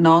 9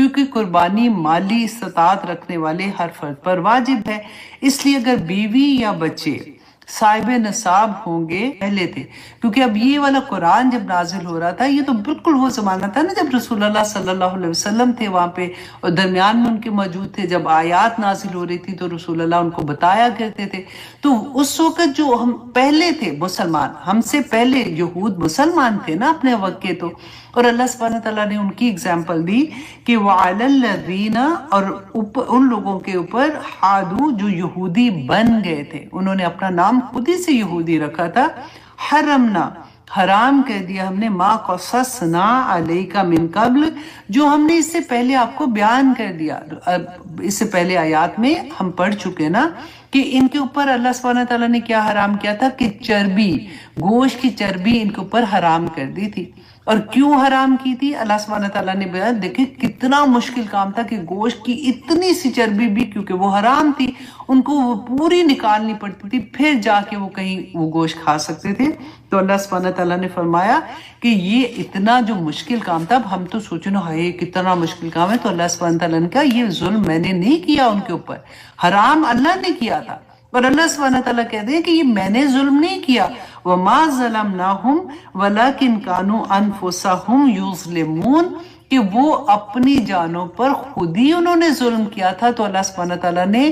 کیونکہ قربانی مالی استطاعت رکھنے والے ہر فرد پر واجب ہے۔ اس لیے اگر بیوی یا بچے صاحب نصاب ہوں گے پہلے تھے، کیونکہ اب یہ والا قرآن جب نازل ہو رہا تھا یہ تو بالکل وہ زمانہ تھا نا جب رسول اللہ صلی اللہ علیہ وسلم تھے وہاں پہ اور درمیان میں ان کے موجود تھے، جب آیات نازل ہو رہی تھی تو رسول اللہ ان کو بتایا کرتے تھے۔ تو اس وقت جو ہم پہلے تھے مسلمان، ہم سے پہلے یہود مسلمان تھے نا اپنے وقت کے، تو اور اللہ سبحانہ تعالیٰ نے ان کی اگزامپل دی کہ وَعَلَى الَّذِينَ، اور ان لوگوں کے اوپر حادو جو یہودی بن گئے تھے، انہوں نے اپنا نام خود ہی سے یہودی رکھا تھا، حرمنا حرام کر دیا ہم نے ما قصصنا علیک من قبل، جو ہم نے اس سے پہلے آپ کو بیان کر دیا۔ اس سے پہلے آیات میں ہم پڑھ چکے نا کہ ان کے اوپر اللہ سبحانہ تعالیٰ نے کیا حرام کیا تھا کہ چربی، گوشت کی چربی ان کے اوپر حرام کر دی تھی۔ اور کیوں حرام کی تھی اللہ سبحانہ تعالیٰ نے بیان، دیکھیں کتنا مشکل کام تھا کہ گوشت کی اتنی سی چربی بھی، کیونکہ وہ حرام تھی، ان کو وہ پوری نکالنی پڑتی تھی، پھر جا کے وہ کہیں وہ گوشت کھا سکتے تھے۔ تو اللہ سبحانہ تعالیٰ نے فرمایا کہ یہ اتنا جو مشکل کام تھا، اب ہم تو سوچو نا ہائے کتنا مشکل کام ہے، تو اللہ سبحانہ تعالیٰ نے کہا یہ ظلم میں نے نہیں کیا ان کے اوپر، حرام اللہ نے کیا تھا۔ اور اللہ سبحانہ تعالیٰ کہتے ہیں کہ یہ میں نے ظلم نہیں کیا، وَمَا ظَلَمْنَاهُمْ وَلَكِنْ كَانُوا أَنفُسَهُمْ يُظْلِمُونَ، کہ وہ اپنی جانوں پر خود ہی انہوں نے ظلم کیا تھا۔ تو اللہ سبحانہ تعالیٰ نے،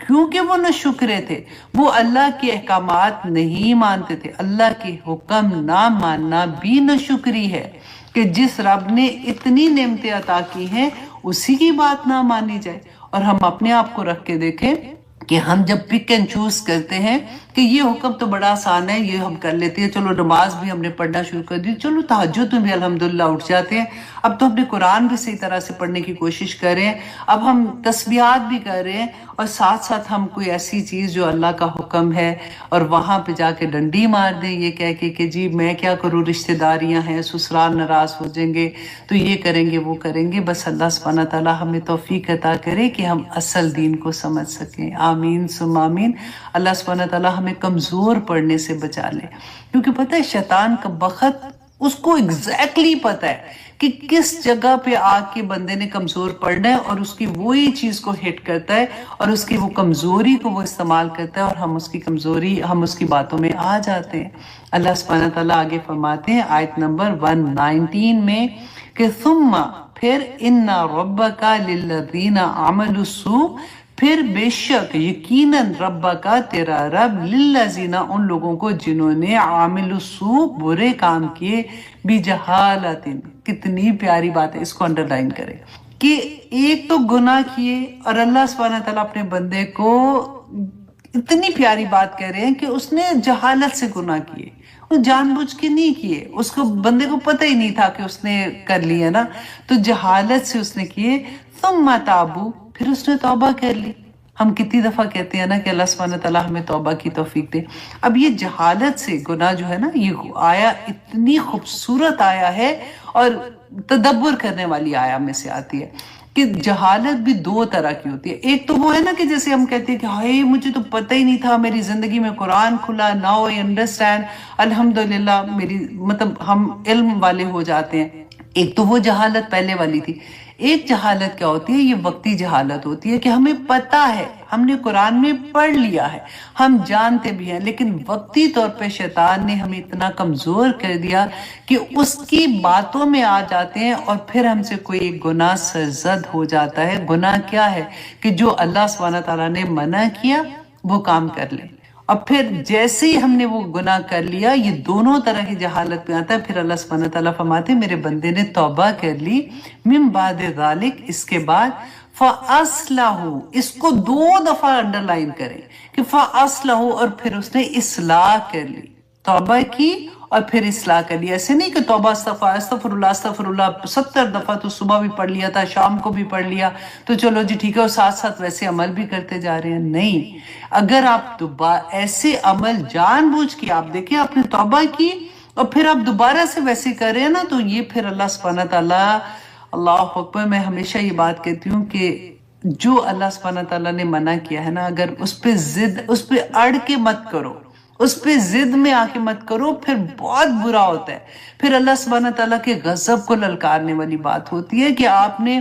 کیونکہ وہ نہ شکرے تھے، وہ اللہ کے احکامات نہیں مانتے تھے، اللہ کے حکم نہ ماننا بھی نہ شکری ہے، کہ جس رب نے اتنی نعمتیں عطا کی ہیں اسی کی بات نہ مانی جائے۔ اور ہم اپنے آپ کو رکھ کے دیکھیں کہ ہم جب پک اینڈ چوز کرتے ہیں کہ یہ حکم تو بڑا آسان ہے، یہ ہم کر لیتے ہیں، چلو نماز بھی ہم نے پڑھنا شروع کر دی، چلو تہجد میں بھی الحمدللہ اٹھ جاتے ہیں، اب تو اپنے قرآن بھی صحیح طرح سے پڑھنے کی کوشش کر رہے ہیں، اب ہم تسبیحات بھی کر رہے ہیں، اور ساتھ ساتھ ہم کوئی ایسی چیز جو اللہ کا حکم ہے اور وہاں پہ جا کے ڈنڈی مار دیں یہ کہہ کے کہ جی میں کیا کروں، رشتہ داریاں ہیں، سسرال ناراض ہو جائیں گے تو یہ کریں گے وہ کریں گے۔ بس اللہ سبحانہ تعالیٰ ہمیں توفیق عطا کرے کہ ہم اصل دین کو سمجھ سکیں، آمین ثم آمین۔ اللہ سبحانہ تعالیٰ ہمیں کمزور پڑنے سے بچا لے، کیونکہ پتہ ہے شیطان کا بخت اس کو ایگزیکٹلی پتہ ہے کہ کس جگہ پہ آ کے بندے نے کمزور پڑنا ہے، اور اس کی وہی چیز کو ہٹ کرتا ہے اور اس کی وہ کمزوری کو وہ استعمال کرتا ہے، اور ہم اس کی کمزوری، ہم اس کی باتوں میں آ جاتے ہیں۔ اللہ سبحانہ تعالیٰ آگے فرماتے ہیں آیت نمبر 119 میں کہ ثم، پھر ان ربک للذین عملوا السوء، پھر بے شک یقیناً رب کا تیرا رب للذین، ان لوگوں کو جنہوں نے عامل السوء برے کام کیے، بجہالت، کتنی پیاری بات ہے، اس کو انڈرلائن کرے کہ ایک تو گناہ کیے اور اللہ سبحانہ تعالیٰ اپنے بندے کو اتنی پیاری بات کہہ رہے ہیں کہ اس نے جہالت سے گناہ کیے، وہ جان بوجھ کے نہیں کیے، اس کو بندے کو پتہ ہی نہیں تھا کہ اس نے کر لیا نا، تو جہالت سے اس نے کیے، ثم تابو، پھر اس نے توبہ کر لی۔ ہم کتنی دفعہ کہتے ہیں نا کہ اللہ سبحانہ تعالیٰ ہمیں توبہ کی توفیق دے۔ اب یہ جہالت سے گناہ جو ہے نا، یہ آیا اتنی خوبصورت آیا ہے اور تدبر کرنے والی آیا میں سے آتی ہے کہ جہالت بھی دو طرح کی ہوتی ہے۔ ایک تو وہ ہے نا کہ جیسے ہم کہتے ہیں کہ ہائے مجھے تو پتہ ہی نہیں تھا، میری زندگی میں قرآن کھلا، ناؤ آئی انڈرسٹینڈ، الحمدللہ میری مطلب ہم علم والے ہو جاتے ہیں۔ ایک تو وہ جہالت پہلے والی تھی۔ ایک جہالت کیا ہوتی ہے؟ یہ وقتی جہالت ہوتی ہے کہ ہمیں پتہ ہے، ہم نے قرآن میں پڑھ لیا ہے، ہم جانتے بھی ہیں، لیکن وقتی طور پہ شیطان نے ہمیں اتنا کمزور کر دیا کہ اس کی باتوں میں آ جاتے ہیں اور پھر ہم سے کوئی ایک گناہ سرزد ہو جاتا ہے۔ گناہ کیا ہے؟ کہ جو اللہ سبحانہ تعالیٰ نے منع کیا وہ کام کر لیں، اور پھر جیسے ہی ہم نے وہ گناہ کر لیا، یہ دونوں طرح کی جہالت میں آتا ہے۔ پھر اللہ سبحانہ تعالیٰ فرماتے ہیں میرے بندے نے توبہ کر لی، من بعد ذالک، اس کے بعد، فَأَصْلَحُ، اس کو دو دفعہ انڈرلائن کریں کہ فَأَصْلَحُ، اور پھر اس نے اصلاح کر لی، توبہ کی اور پھر اصلاح کر لی۔ ایسے نہیں کہ توبہ استغفر اللہ استغفر اللہ 70 دفعہ تو صبح بھی پڑھ لیا تھا، شام کو بھی پڑھ لیا تو چلو جی ٹھیک ہے، اور ساتھ ساتھ ویسے عمل بھی کرتے جا رہے ہیں۔ نہیں، اگر آپ ایسے عمل جان بوجھ کے، آپ دیکھیں آپ نے توبہ کی اور پھر آپ دوبارہ سے ویسے کر رہے ہیں نا، تو یہ پھر اللہ سبحانہ تعالیٰ، اللہ اکبر، میں ہمیشہ یہ بات کہتی ہوں کہ جو اللہ سبحانہ تعالیٰ نے منع کیا ہے نا، اگر اس پہ ضد، اس پہ اڑ کے مت کرو، اس پہ ضد میں آ کے مت کرو، پھر بہت برا ہوتا ہے۔ پھر اللہ سبحانہ تعالیٰ کے غضب کو للکارنے والی بات ہوتی ہے کہ آپ نے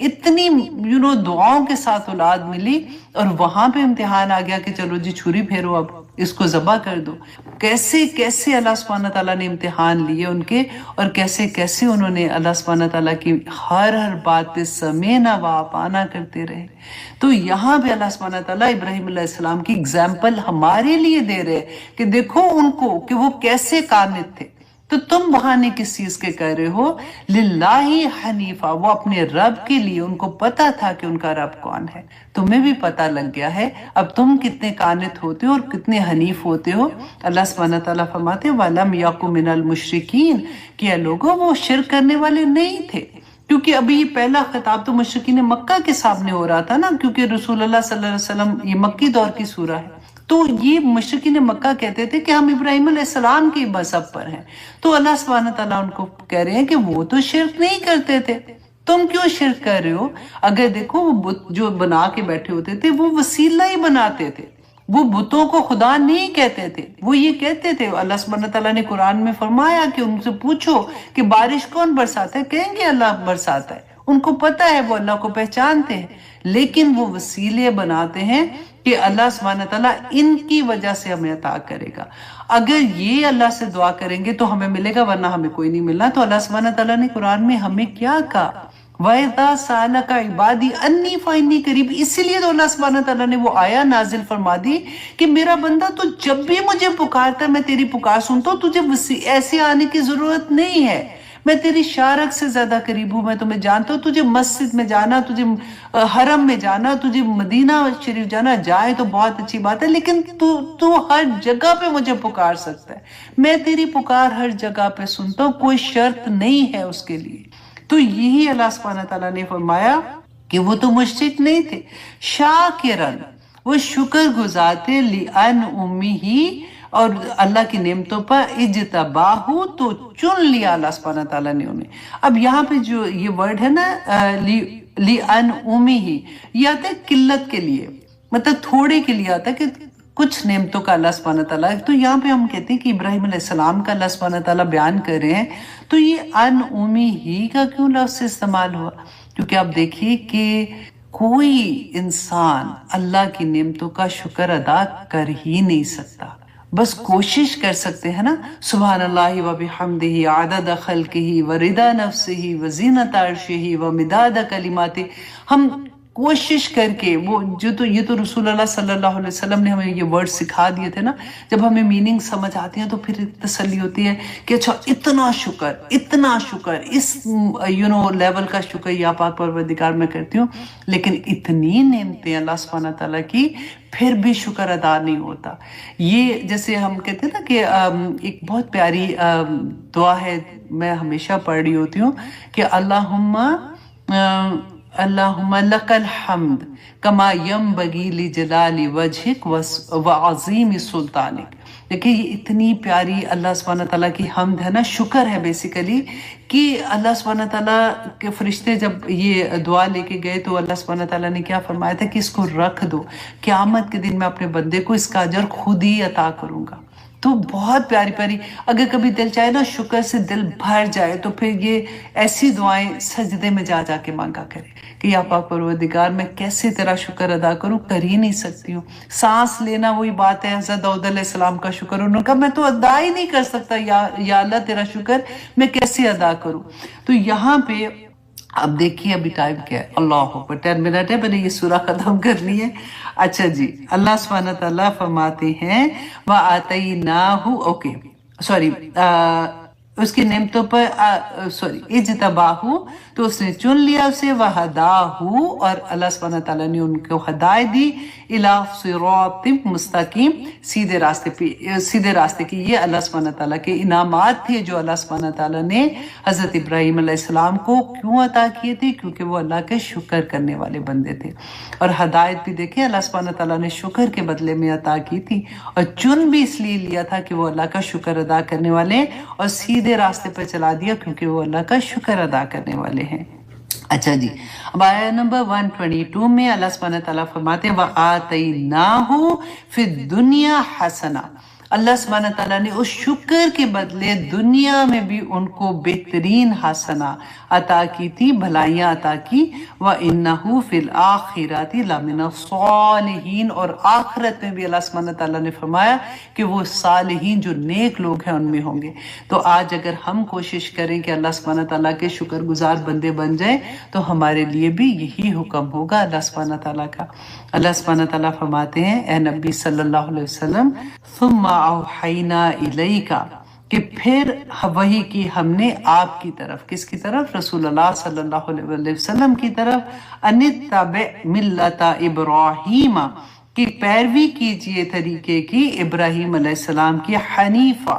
اتنی دعاؤں کے ساتھ اولاد ملی، اور وہاں پہ امتحان آ گیا کہ چلو جی چھری پھیرو، اب اس کو ذبح کر دو۔ کیسے کیسے اللہ سبحانہ تعالیٰ نے امتحان لیے ان کے، اور کیسے کیسے انہوں نے اللہ سبحانہ تعالیٰ کی ہر بات پہ سمینا و اپانا کرتے رہے۔ تو یہاں پہ اللہ سبحانہ تعالیٰ ابراہیم علیہ السلام کی اگزامپل ہمارے لیے دے رہے کہ دیکھو ان کو کہ وہ کیسے قانت تھے۔ تو تم بہانے کس چیز کے کر رہے ہو؟ للہ حنیفہ، وہ اپنے رب کے لیے، ان کو پتا تھا کہ ان کا رب کون ہے۔ تمہیں بھی پتا لگ گیا ہے اب تم کتنے قانت ہوتے ہو اور کتنے حنیف ہوتے ہو۔ اللہ سبحانہ تعالیٰ فرماتے وَلَمْ يَكُ مِنَ الْمُشْرِكِينَ کہ لوگوں وہ شرک کرنے والے نہیں تھے، کیونکہ ابھی یہ پہلا خطاب تو مشرکین مکہ کے سامنے ہو رہا تھا نا، کیونکہ رسول اللہ صلی اللہ علیہ وسلم یہ مکی دور کی سورہ ہے۔ تو یہ مشرکین مکہ کہتے تھے کہ ہم ابراہیم علیہ السلام کے مذہب پر ہیں، تو اللہ سبحانہ تعالیٰ ان کو کہہ رہے ہیں کہ وہ تو شرک نہیں کرتے تھے، تم کیوں شرک کر رہے ہو؟ اگر دیکھو وہ بت جو بنا کے بیٹھے ہوتے تھے وہ وسیلہ ہی بناتے تھے، وہ بتوں کو خدا نہیں کہتے تھے، وہ یہ کہتے تھے۔ اللہ سبحانہ تعالیٰ نے قرآن میں فرمایا کہ ان سے پوچھو کہ بارش کون برساتا ہے، کہیں گے اللہ برساتا ہے، ان کو پتا ہے، وہ اللہ کو پہچانتے ہیں، لیکن وہ وسیلے بناتے ہیں کہ اللہ سبحانہ تعالیٰ ان کی وجہ سے ہمیں عطا کرے گا، اگر یہ اللہ سے دعا کریں گے تو ہمیں ملے گا، ورنہ ہمیں کوئی نہیں ملنا۔ تو اللہ سبحانہ تعالیٰ نے قرآن میں ہمیں کیا کہا؟ وَإِذَا سَأَلَكَ عِبَادِي أَنِّي فَإِنِّي قَرِيبٌ، اسی لیے تو اللہ سبحانہ تعالیٰ نے وہ آیا نازل فرما دی کہ میرا بندہ تو جب بھی مجھے پکارتا ہے میں تیری پکار سنتا ہوں، تجھے ایسے آنے کی ضرورت نہیں ہے، میں تیری شارک سے زیادہ قریب ہوں، میں تمہیں جانتا ہوں، تجھے مسجد میں جانا، تجھے حرم میں جانا، تجھے مدینہ شریف جانا جائے تو بہت اچھی بات ہے، لیکن تو ہر جگہ پہ مجھے پکار سکتا ہے، میں تیری پکار ہر جگہ پہ سنتا ہوں، کوئی شرط نہیں ہے اس کے لیے۔ تو یہی اللہ سبحانہ تعالیٰ نے فرمایا کہ وہ تو مشرک نہیں تھے، شاکرن، وہ شکر گزار تھے، لِأَنْعُمِهِ، اور اللہ کی نعمتوں پر، اجتباہو، تو چن لیا اللہ سبحانہ تعالیٰ نے انہیں۔ اب یہاں پہ جو یہ ورڈ ہے نا لِأَنْعُمِهِ، یہ آتا ہے قلت کے لیے، مطلب تھوڑے کے لیے آتا ہے کہ کچھ نعمتوں کا اللہ سبحانہ تعالیٰ۔ تو یہاں پہ ہم کہتے ہیں کہ ابراہیم علیہ السلام کا اللہ سبحانہ تعالیٰ بیان کر رہے ہیں، تو یہ انعمہ کا کیوں لفظ استعمال ہوا؟ کیونکہ آپ دیکھیے کہ کوئی انسان اللہ کی نعمتوں کا شکر ادا کر ہی نہیں سکتا، بس کوشش کر سکتے ہیں نا، سبحان اللہ و بحمدہ عدد خلقہ و رضا نفسہ و زینت عرشہ و مداد کلماتہ، ہم کوشش کر کے وہ یہ تو رسول اللہ صلی اللہ علیہ وسلم نے ہمیں یہ ورڈ سکھا دیے تھے نا، جب ہمیں میننگ سمجھ آتی ہیں تو پھر تسلی ہوتی ہے کہ اچھا اتنا شکر اس لیول کا شکر یا پاک پروردگار میں کرتی ہوں، لیکن اتنی نعمتیں اللہ سبحانہ تعالیٰ کی پھر بھی شکر ادا نہیں ہوتا۔ یہ جیسے ہم کہتے ہیں نا کہ ایک بہت پیاری دعا ہے، میں ہمیشہ پڑھ رہی ہوتی ہوں کہ اللہم لک الحمد کما ینبغی لجلال وجہک وعظیم سلطانک۔ دیکھیں یہ اتنی پیاری اللہ سبحانہ تعالیٰ کی حمد ہے نا، شکر ہے بیسیکلی، کہ اللہ سبحانہ تعالیٰ کے فرشتے جب یہ دعا لے کے گئے تو اللہ سبحانہ تعالیٰ نے کیا فرمایا تھا کہ اس کو رکھ دو، قیامت کے دن میں اپنے بندے کو اس کا اجر خود ہی عطا کروں گا۔ تو بہت پیاری پیاری، اگر کبھی دل چاہے نا شکر سے دل بھر جائے تو پھر یہ ایسی دعائیں سجدے میں جا جا کے مانگا کرے کہ یا پاک پروردگار میں کیسے تیرا شکر ادا کروں، کر ہی نہیں سکتی ہوں۔ سانس لینا وہی بات ہے، حضرت داؤد علیہ السلام کا شکر، انہوں نے کہا میں تو ادا ہی نہیں کر سکتا، یا اللہ تیرا شکر میں کیسے ادا کروں۔ تو یہاں پہ اب دیکھیے ابھی ٹائم کیا ہے، اللہ اکبر، 10 منٹ ہے، میں نے یہ سورہ ختم کرنی ہے۔ اچھا جی، اللہ سبحانہ تعالیٰ فرماتے ہیں وَآتَيْنَاهُ، اوکے سوری، اس کی نعمتوں پر اجتباہو، تو اس نے چن لیا اسے، وَہَدَاهُ، اور اللہ سبحانہ تعالیٰ نے ان کو ہدایت دی، إِلَىٰ صِرَاطٍ مستقیم، سیدھے راستے کی۔ یہ اللہ سبحانہ تعالیٰ کے انعامات تھے جو اللہ سبحانہ تعالیٰ نے حضرت ابراہیم علیہ السلام کو کیوں عطا کیے تھے؟ کیونکہ وہ اللہ کے شکر کرنے والے بندے تھے، اور ہدایت بھی دیکھیں اللہ سبحانہ تعالیٰ نے شکر کے بدلے میں عطا کی تھی، اور چن بھی اس لیے لیا تھا کہ وہ اللہ کا شکر ادا کرنے والے، اور سیدھے راستے پر چلا دیا کیونکہ وہ اللہ کا شکر ادا کرنے والے ہیں۔ اچھا جی، اب آیت نمبر 122 میں اللہ سبحانہ تعالیٰ فرماتے ہیں وَآتَيْنَاهُ فِي الدُّنْيَا حَسَنَةً، اللہ سبحانہ تعالیٰ نے اس شکر کے بدلے دنیا میں بھی ان کو بہترین حسنہ عطا کی تھی، بھلائیاں عطا کی۔ وَإِنَّهُ فِي الْآخِرَةِ لَمِنَ الصَّالِحِينَ، اور آخرت میں بھی اللہ سبحانہ تعالیٰ نے فرمایا کہ وہ صالحین جو نیک لوگ ہیں ان میں ہوں گے۔ تو آج اگر ہم کوشش کریں کہ اللہ سبحانہ تعالیٰ کے شکر گزار بندے بن جائیں تو ہمارے لیے بھی یہی حکم ہوگا اللہ سبحانہ تعالیٰ کا۔ اللہ سبحانہ تعالیٰ فرماتے ہیں اے نبی صلی اللہ علیہ وسلم ثم اوحینا الیکا، کہ پھر وحی کی ہم نے آپ کی طرف، کس کی طرف؟ رسول اللہ صلی اللہ علیہ وسلم کی طرف، ان اتبع ملت ابراہیم، کی پیروی کیجئے طریقے کی ابراہیم علیہ السلام کی، حنیفہ،